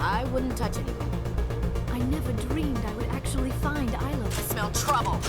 I wouldn't touch anything. I never dreamed I would actually find Ilos. Smell trouble.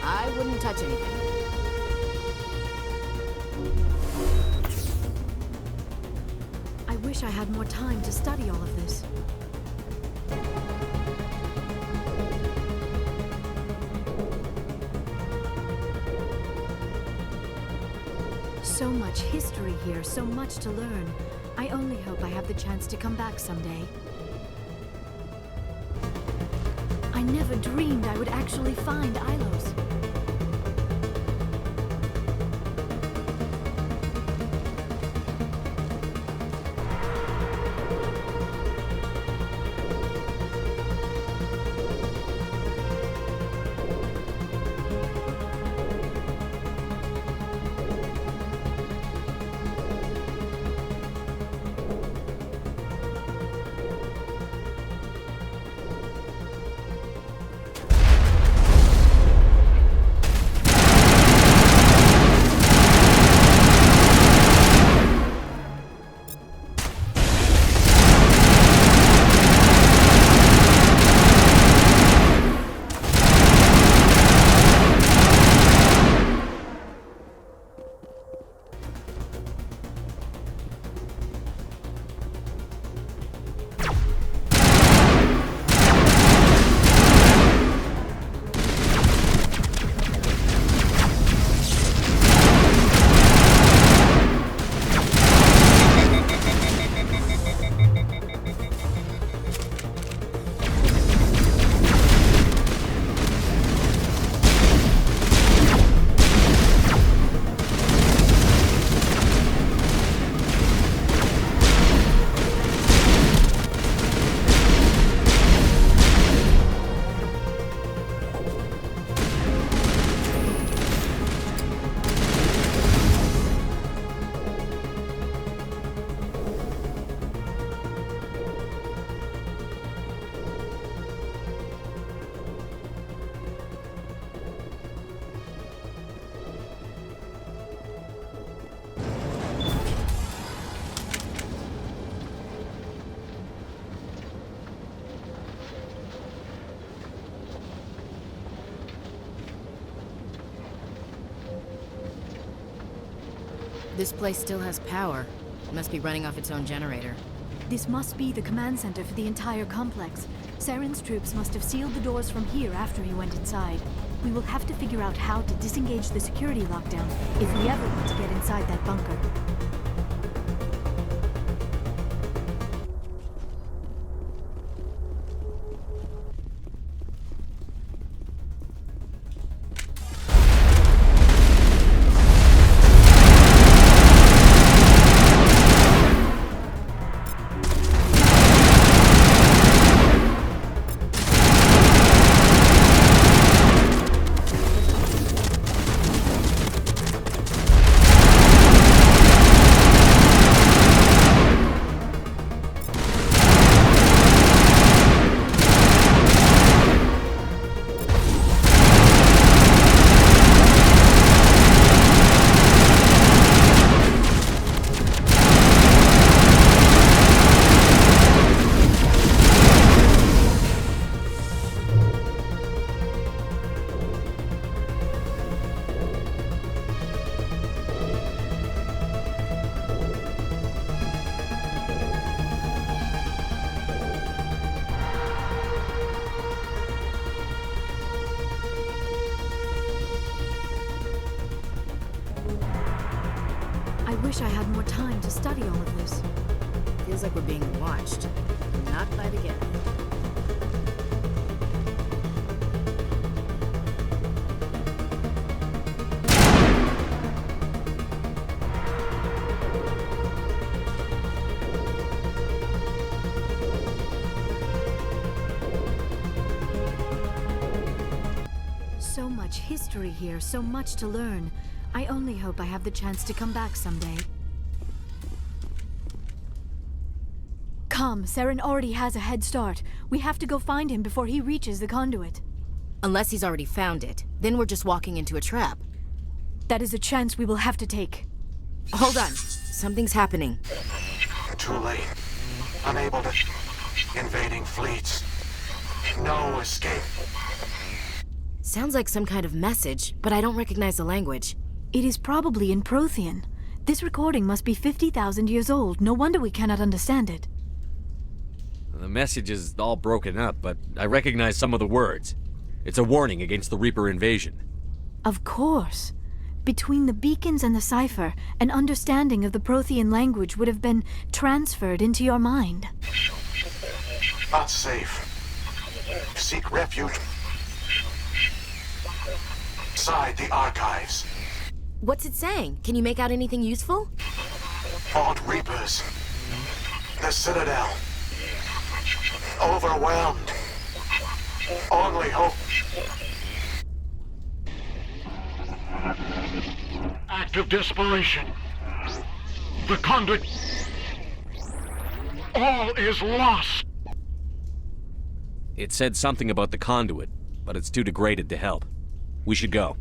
I wouldn't touch anything. I wish I had more time to study all of this. So much history here, so much to learn. I only hope I have the chance to come back someday. I never dreamed I would actually find Ilos. This place still has power. It must be running off its own generator. This must be the command center for the entire complex. Saren's troops must have sealed the doors from here after he went inside. We will have to figure out how to disengage the security lockdown if we ever want to get inside that bunker. I wish I had more time to study all of this. Feels like we're being watched. Not by the Geth. So much history here, so much to learn. I only hope I have the chance to come back someday. Come, Saren already has a head start. We have to go find him before he reaches the conduit. Unless he's already found it. Then we're just walking into a trap. That is a chance we will have to take. Hold on. Something's happening. Too late. Unable to... Invading fleets. No escape. Sounds like some kind of message, but I don't recognize the language. It is probably in Prothean. This recording must be 50,000 years old. No wonder we cannot understand it. The message is all broken up, but I recognize some of the words. It's a warning against the Reaper invasion. Of course. Between the beacons and the cipher, an understanding of the Prothean language would have been transferred into your mind. Not safe. Seek refuge. Inside the archives. What's it saying? Can you make out anything useful? Fought Reapers. The Citadel. Overwhelmed. Only hope. Act of desperation. The conduit. All is lost. It said something about the conduit, but it's too degraded to help. We should go.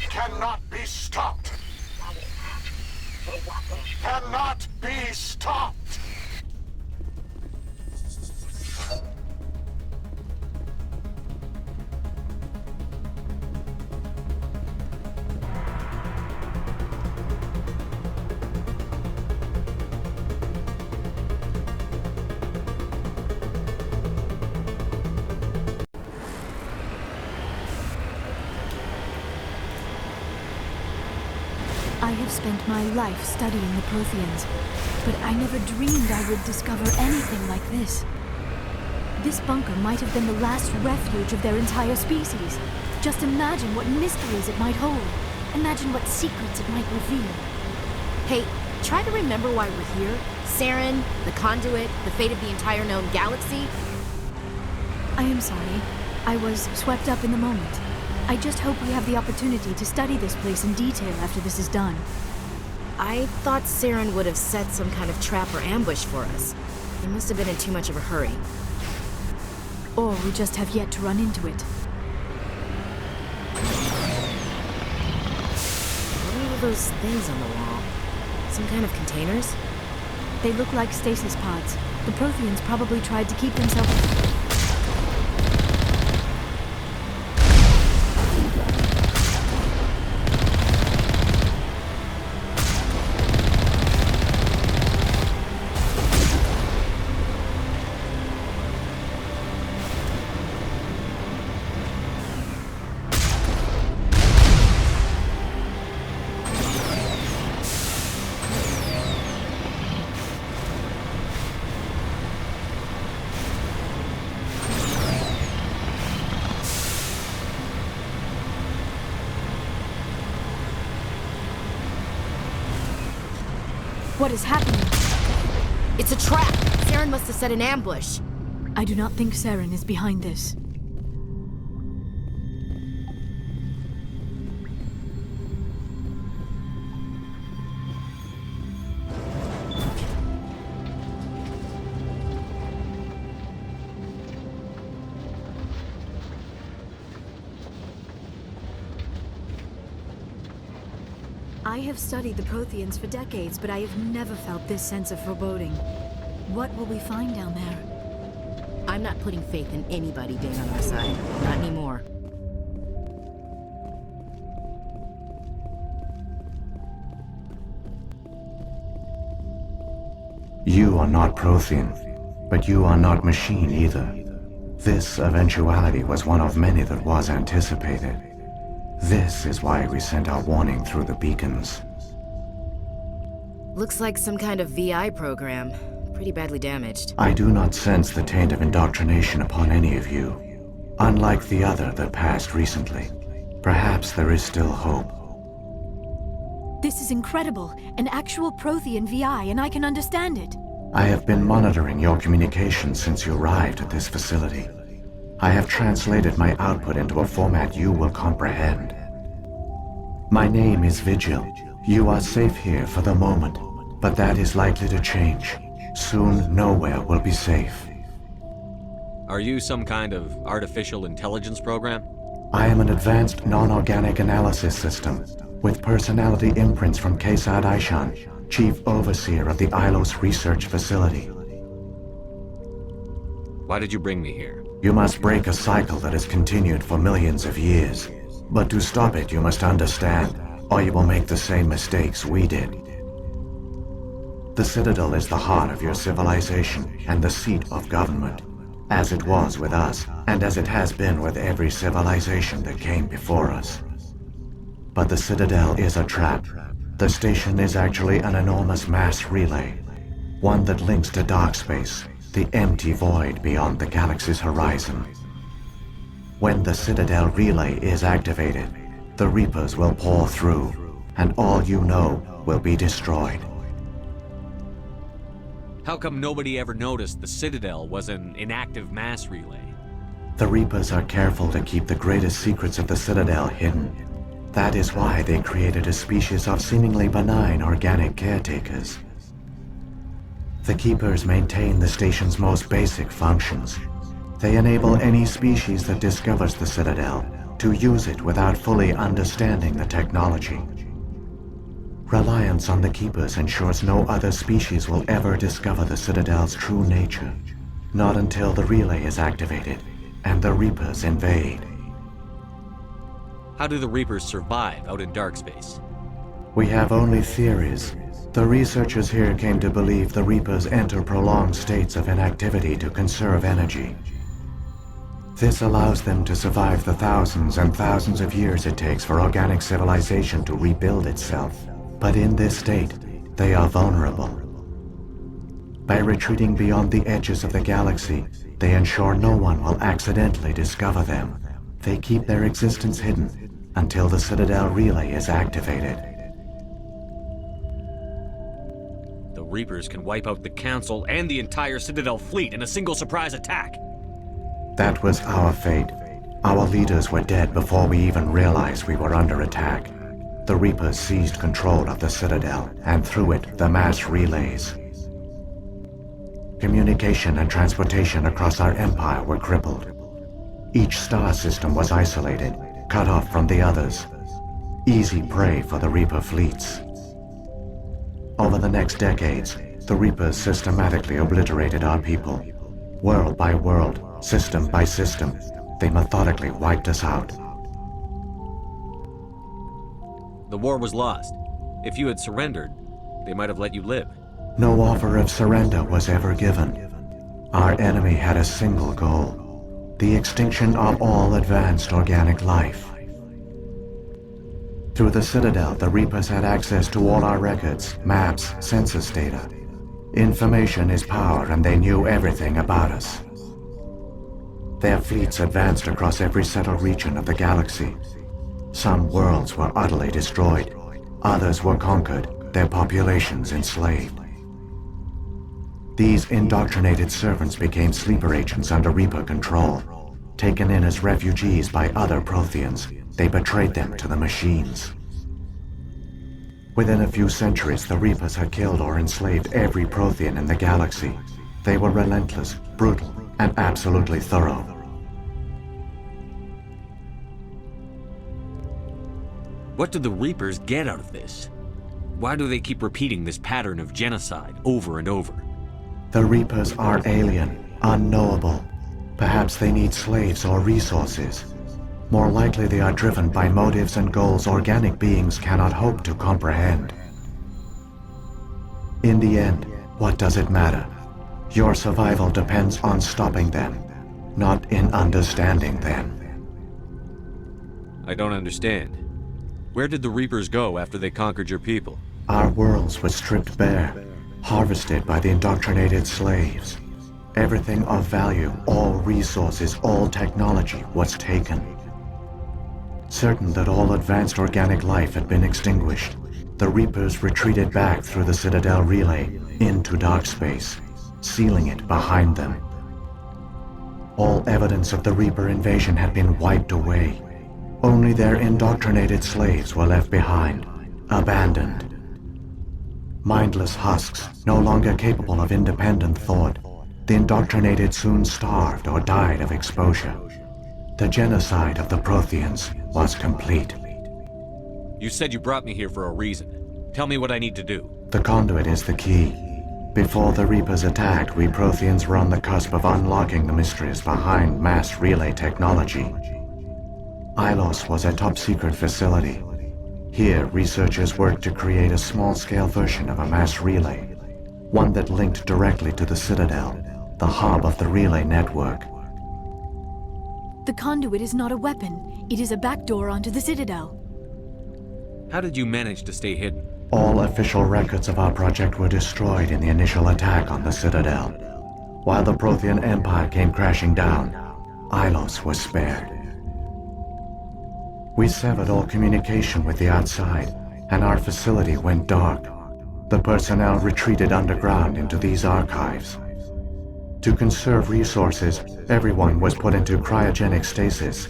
Cannot be stopped. Cannot be stopped. I have spent my life studying the Protheans, but I never dreamed I would discover anything like this. This bunker might have been the last refuge of their entire species. Just imagine what mysteries it might hold. Imagine what secrets it might reveal. Hey, try to remember why we're here. Saren, the conduit, the fate of the entire known galaxy. I am sorry. I was swept up in the moment. I just hope we have the opportunity to study this place in detail after this is done. I thought Saren would have set some kind of trap or ambush for us. He must have been in too much of a hurry. Or we just have yet to run into it. What are all those things on the wall? Some kind of containers? They look like stasis pods. The Protheans probably tried to keep themselves... What is happening? It's a trap! Saren must have set an ambush. I do not think Saren is behind this. I have studied the Protheans for decades, but I have never felt this sense of foreboding. What will we find down there? I'm not putting faith in anybody being on our side. Not anymore. You are not Prothean, but you are not machine either. This eventuality was one of many that was anticipated. This is why we sent our warning through the beacons. Looks like some kind of VI program. Pretty badly damaged. I do not sense the taint of indoctrination upon any of you. Unlike the other that passed recently, perhaps there is still hope. This is incredible. An actual Prothean VI, and I can understand it. I have been monitoring your communications since you arrived at this facility. I have translated my output into a format you will comprehend. My name is Vergil. You are safe here for the moment, but that is likely to change. Soon, nowhere will be safe. Are you some kind of artificial intelligence program? I am an advanced non-organic analysis system, with personality imprints from Kesad Aishan, Chief Overseer of the Ilos Research Facility. Why did you bring me here? You must break a cycle that has continued for millions of years. But to stop it, you must understand, or you will make the same mistakes we did. The Citadel is the heart of your civilization and the seat of government, as it was with us, and as it has been with every civilization that came before us. But the Citadel is a trap. The station is actually an enormous mass relay, one that links to dark space, the empty void beyond the galaxy's horizon. When the Citadel relay is activated, the Reapers will pour through, and all you know will be destroyed. How come nobody ever noticed the Citadel was an inactive mass relay? The Reapers are careful to keep the greatest secrets of the Citadel hidden. That is why they created a species of seemingly benign organic caretakers. The Keepers maintain the station's most basic functions. They enable any species that discovers the Citadel to use it without fully understanding the technology. Reliance on the Keepers ensures no other species will ever discover the Citadel's true nature. Not until the relay is activated and the Reapers invade. How do the Reapers survive out in dark space? We have only theories. The researchers here came to believe the Reapers enter prolonged states of inactivity to conserve energy. This allows them to survive the thousands and thousands of years it takes for organic civilization to rebuild itself. But in this state, they are vulnerable. By retreating beyond the edges of the galaxy, they ensure no one will accidentally discover them. They keep their existence hidden until the Citadel relay is activated. The Reapers can wipe out the Council and the entire Citadel fleet in a single surprise attack. That was our fate. Our leaders were dead before we even realized we were under attack. The Reapers seized control of the Citadel, and through it, the mass relays. Communication and transportation across our empire were crippled. Each star system was isolated, cut off from the others. Easy prey for the Reaper fleets. Over the next decades, the Reapers systematically obliterated our people. World by world, system by system, they methodically wiped us out. The war was lost. If you had surrendered, they might have let you live. No offer of surrender was ever given. Our enemy had a single goal: the extinction of all advanced organic life. Through the Citadel, the Reapers had access to all our records, maps, census data. Information is power, and they knew everything about us. Their fleets advanced across every settled region of the galaxy. Some worlds were utterly destroyed. Others were conquered, their populations enslaved. These indoctrinated servants became sleeper agents under Reaper control. Taken in as refugees by other Protheans, they betrayed them to the machines. Within a few centuries, the Reapers had killed or enslaved every Prothean in the galaxy. They were relentless, brutal, and absolutely thorough. What do the Reapers get out of this? Why do they keep repeating this pattern of genocide over and over? The Reapers are alien, unknowable. Perhaps they need slaves or resources. More likely they are driven by motives and goals organic beings cannot hope to comprehend. In the end, what does it matter? Your survival depends on stopping them, not in understanding them. I don't understand. Where did the Reapers go after they conquered your people? Our worlds were stripped bare, harvested by the indoctrinated slaves. Everything of value, all resources, all technology was taken. Certain that all advanced organic life had been extinguished, the Reapers retreated back through the Citadel relay into dark space, sealing it behind them. All evidence of the Reaper invasion had been wiped away. Only their indoctrinated slaves were left behind, abandoned. Mindless husks, no longer capable of independent thought, the indoctrinated soon starved or died of exposure. The genocide of the Protheans was complete. You said you brought me here for a reason. Tell me what I need to do. The conduit is the key. Before the Reapers attacked, we Protheans were on the cusp of unlocking the mysteries behind mass relay technology. Ilos was a top-secret facility. Here, researchers worked to create a small-scale version of a mass relay, one that linked directly to the Citadel, the hub of the relay network. The conduit is not a weapon. It is a backdoor onto the Citadel. How did you manage to stay hidden? All official records of our project were destroyed in the initial attack on the Citadel. While the Prothean Empire came crashing down, Ilos was spared. We severed all communication with the outside, and our facility went dark. The personnel retreated underground into these archives. To conserve resources, everyone was put into cryogenic stasis.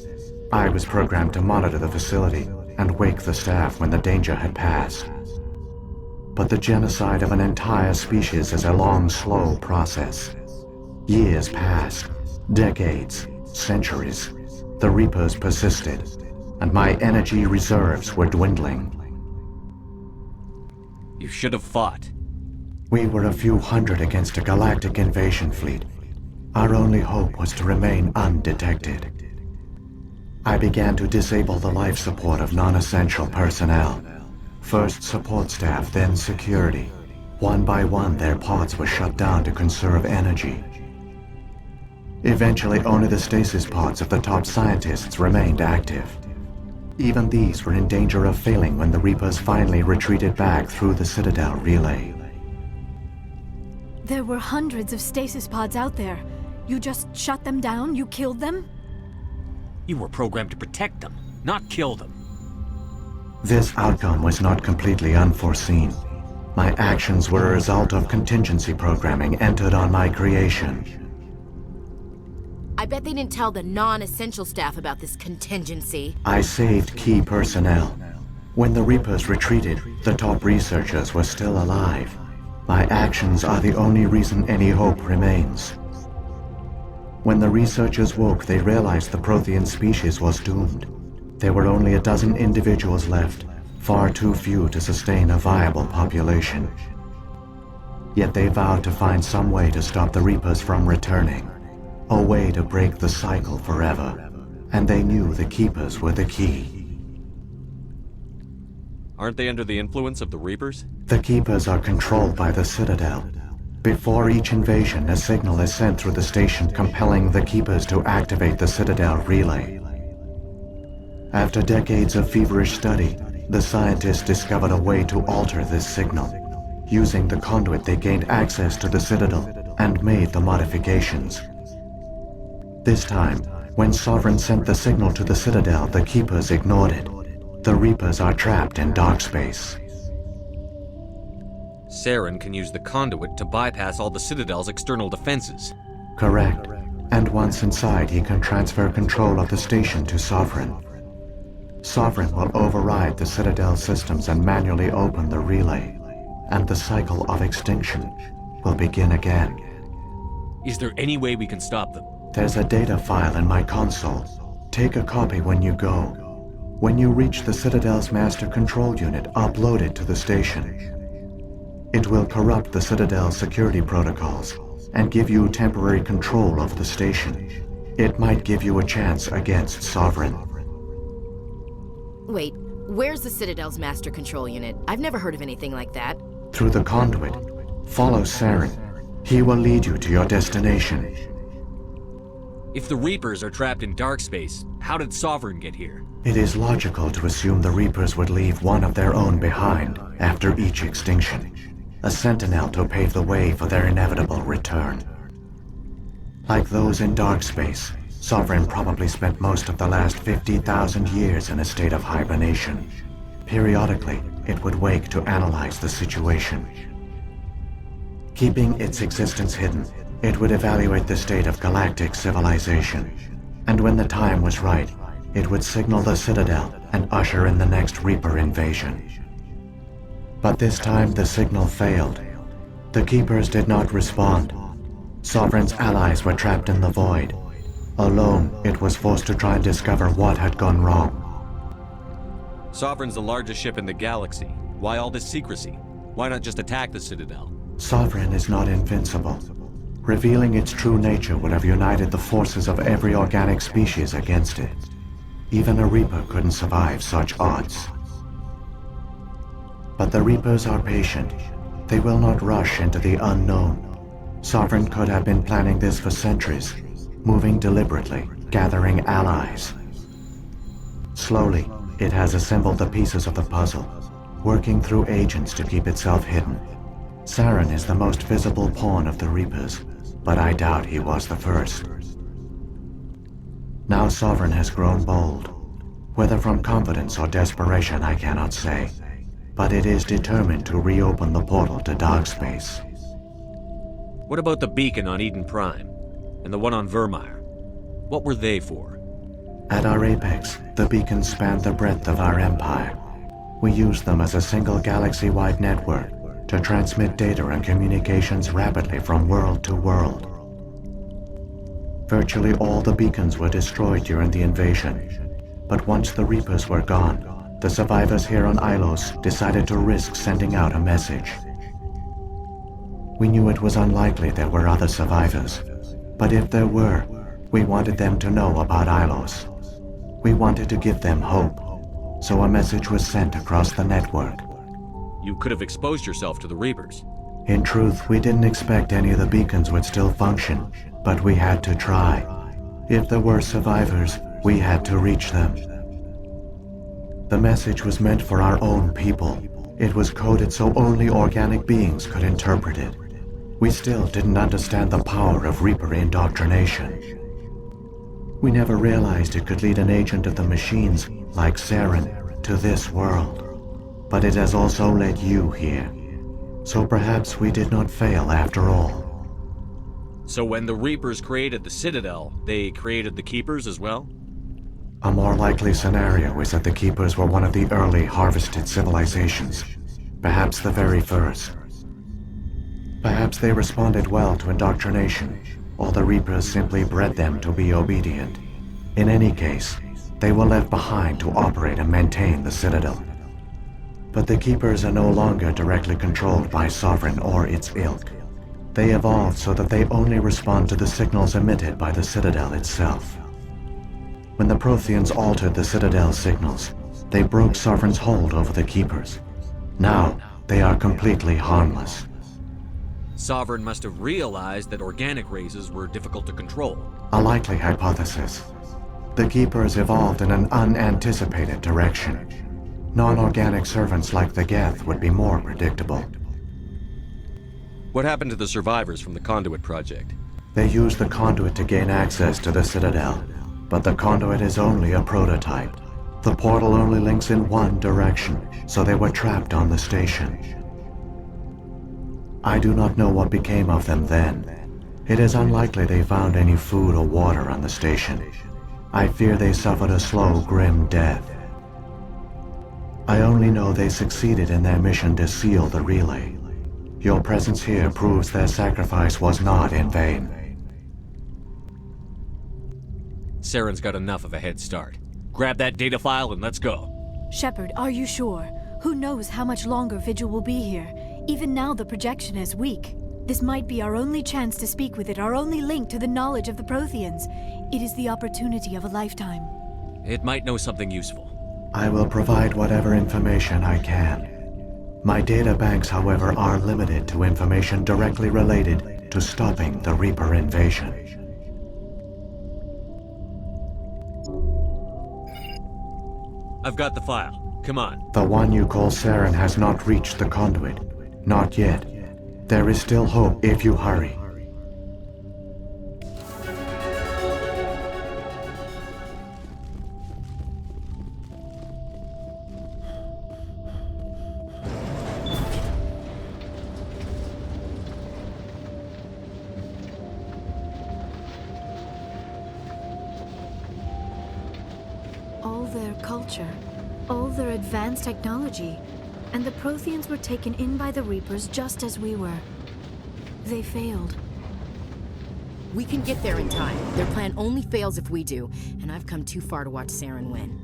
I was programmed to monitor the facility and wake the staff when the danger had passed. But the genocide of an entire species is a long, slow process. Years passed, decades, centuries. The Reapers persisted, and my energy reserves were dwindling. You should have fought. We were a few hundred against a galactic invasion fleet. Our only hope was to remain undetected. I began to disable the life support of non-essential personnel. First support staff, then security. One by one, their pods were shut down to conserve energy. Eventually, only the stasis pods of the top scientists remained active. Even these were in danger of failing when the Reapers finally retreated back through the Citadel relay. There were hundreds of stasis pods out there. You just shut them down? You killed them? You were programmed to protect them, not kill them. This outcome was not completely unforeseen. My actions were a result of contingency programming entered on my creation. I bet they didn't tell the non-essential staff about this contingency. I saved key personnel. When the Reapers retreated, the top researchers were still alive. My actions are the only reason any hope remains. When the researchers woke, they realized the Prothean species was doomed. There were only a dozen individuals left, far too few to sustain a viable population. Yet they vowed to find some way to stop the Reapers from returning, a way to break the cycle forever, and they knew the Keepers were the key. Aren't they under the influence of the Reapers? The Keepers are controlled by the Citadel. Before each invasion, a signal is sent through the station compelling the Keepers to activate the Citadel relay. After decades of feverish study, the scientists discovered a way to alter this signal. Using the conduit, they gained access to the Citadel and made the modifications. This time, when Sovereign sent the signal to the Citadel, the Keepers ignored it. The Reapers are trapped in dark space. Saren can use the conduit to bypass all the Citadel's external defenses. Correct. And once inside, he can transfer control of the station to Sovereign. Sovereign will override the Citadel systems and manually open the relay, and the cycle of extinction will begin again. Is there any way we can stop them? There's a data file in my console. Take a copy when you go. When you reach the Citadel's master control unit, upload it to the station. It will corrupt the Citadel's security protocols and give you temporary control of the station. It might give you a chance against Sovereign. Wait, where's the Citadel's master control unit? I've never heard of anything like that. Through the conduit, follow Saren. He will lead you to your destination. If the Reapers are trapped in dark space, how did Sovereign get here? It is logical to assume the Reapers would leave one of their own behind after each extinction. A sentinel to pave the way for their inevitable return. Like those in dark space, Sovereign probably spent most of the last 50,000 years in a state of hibernation. Periodically, it would wake to analyze the situation. Keeping its existence hidden, it would evaluate the state of galactic civilization. And when the time was right, it would signal the Citadel and usher in the next Reaper invasion. But this time the signal failed. The Keepers did not respond. Sovereign's allies were trapped in the void. Alone, it was forced to try and discover what had gone wrong. Sovereign's the largest ship in the galaxy. Why all this secrecy? Why not just attack the Citadel? Sovereign is not invincible. Revealing its true nature would have united the forces of every organic species against it. Even a Reaper couldn't survive such odds. But the Reapers are patient. They will not rush into the unknown. Sovereign could have been planning this for centuries, moving deliberately, gathering allies. Slowly, it has assembled the pieces of the puzzle, working through agents to keep itself hidden. Saren is the most visible pawn of the Reapers, but I doubt he was the first. Now Sovereign has grown bold. Whether from confidence or desperation, I cannot say. But it is determined to reopen the portal to dark space. What about the beacon on Eden Prime? And the one on Vermeer? What were they for? At our apex, the beacons spanned the breadth of our empire. We used them as a single galaxy-wide network to transmit data and communications rapidly from world to world. Virtually all the beacons were destroyed during the invasion, but once the Reapers were gone, the survivors here on Ilos decided to risk sending out a message. We knew it was unlikely there were other survivors, but if there were, we wanted them to know about Ilos. We wanted to give them hope, so a message was sent across the network. You could have exposed yourself to the Reapers. In truth, we didn't expect any of the beacons would still function, but we had to try. If there were survivors, we had to reach them. The message was meant for our own people. It was coded so only organic beings could interpret it. We still didn't understand the power of Reaper indoctrination. We never realized it could lead an agent of the machines, like Saren, to this world. But it has also led you here. So perhaps we did not fail after all. So when the Reapers created the Citadel, they created the Keepers as well? A more likely scenario is that the Keepers were one of the early harvested civilizations, perhaps the very first. Perhaps they responded well to indoctrination, or the Reapers simply bred them to be obedient. In any case, they were left behind to operate and maintain the Citadel. But the Keepers are no longer directly controlled by Sovereign or its ilk. They evolved so that they only respond to the signals emitted by the Citadel itself. When the Protheans altered the Citadel's signals, they broke Sovereign's hold over the Keepers. Now, they are completely harmless. Sovereign must have realized that organic races were difficult to control. A likely hypothesis. The Keepers evolved in an unanticipated direction. Non-organic servants like the Geth would be more predictable. What happened to the survivors from the Conduit project? They used the conduit to gain access to the Citadel, but the conduit is only a prototype. The portal only links in one direction, so they were trapped on the station. I do not know what became of them then. It is unlikely they found any food or water on the station. I fear they suffered a slow, grim death. I only know they succeeded in their mission to seal the relay. Your presence here proves their sacrifice was not in vain. Saren's got enough of a head start. Grab that data file and let's go. Shepard, are you sure? Who knows how much longer Vigil will be here? Even now the projection is weak. This might be our only chance to speak with it, our only link to the knowledge of the Protheans. It is the opportunity of a lifetime. It might know something useful. I will provide whatever information I can. My data banks, however, are limited to information directly related to stopping the Reaper invasion. I've got the file. Come on. The one you call Saren has not reached the conduit. Not yet. There is still hope if you hurry. All their culture, all their advanced technology, and the Protheans were taken in by the Reapers just as we were. They failed. We can get there in time. Their plan only fails if we do, and I've come too far to watch Saren win.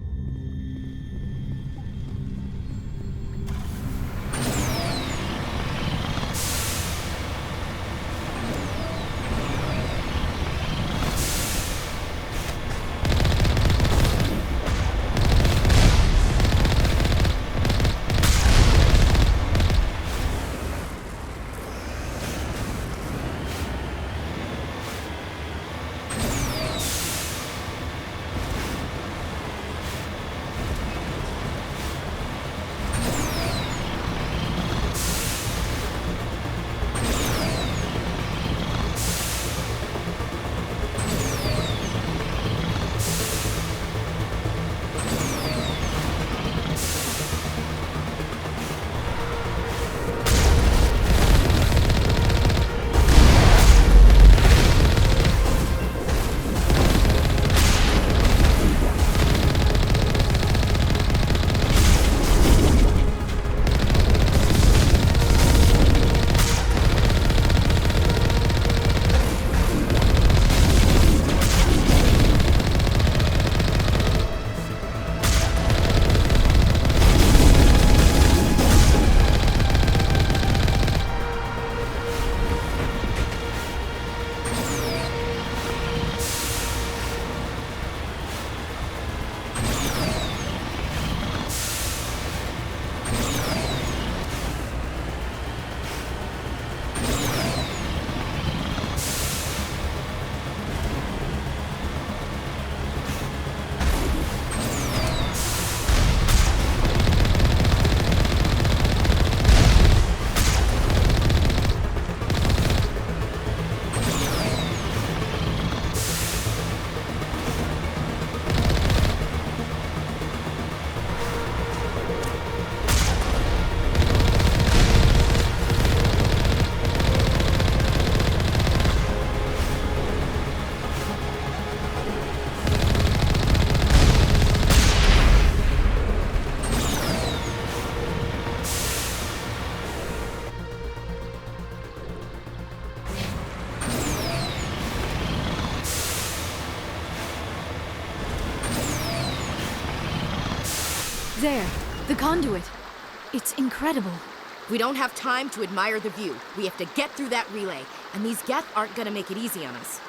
There, the conduit. It's incredible. We don't have time to admire the view. We have to get through that relay, and these Geth aren't gonna make it easy on us.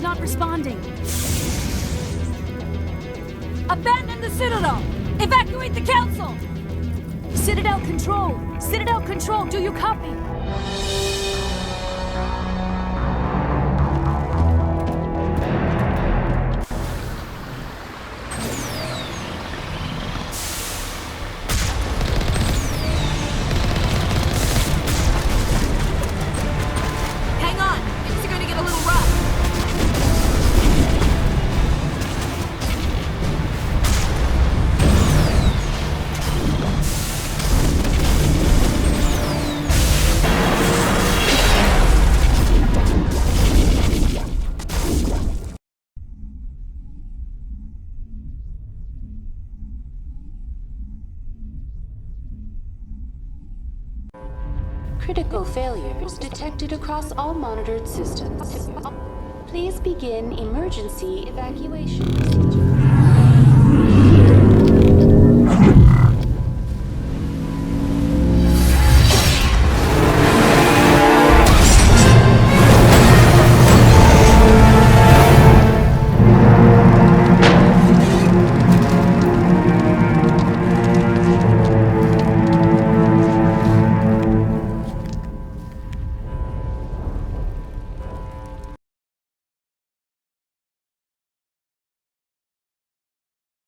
not responding. Abandon the Citadel! Evacuate the Council! Citadel Control! Citadel Control, do you copy? Hang on, things are gonna get a little rough. Critical failures detected across all monitored systems. Please begin emergency evacuation procedure.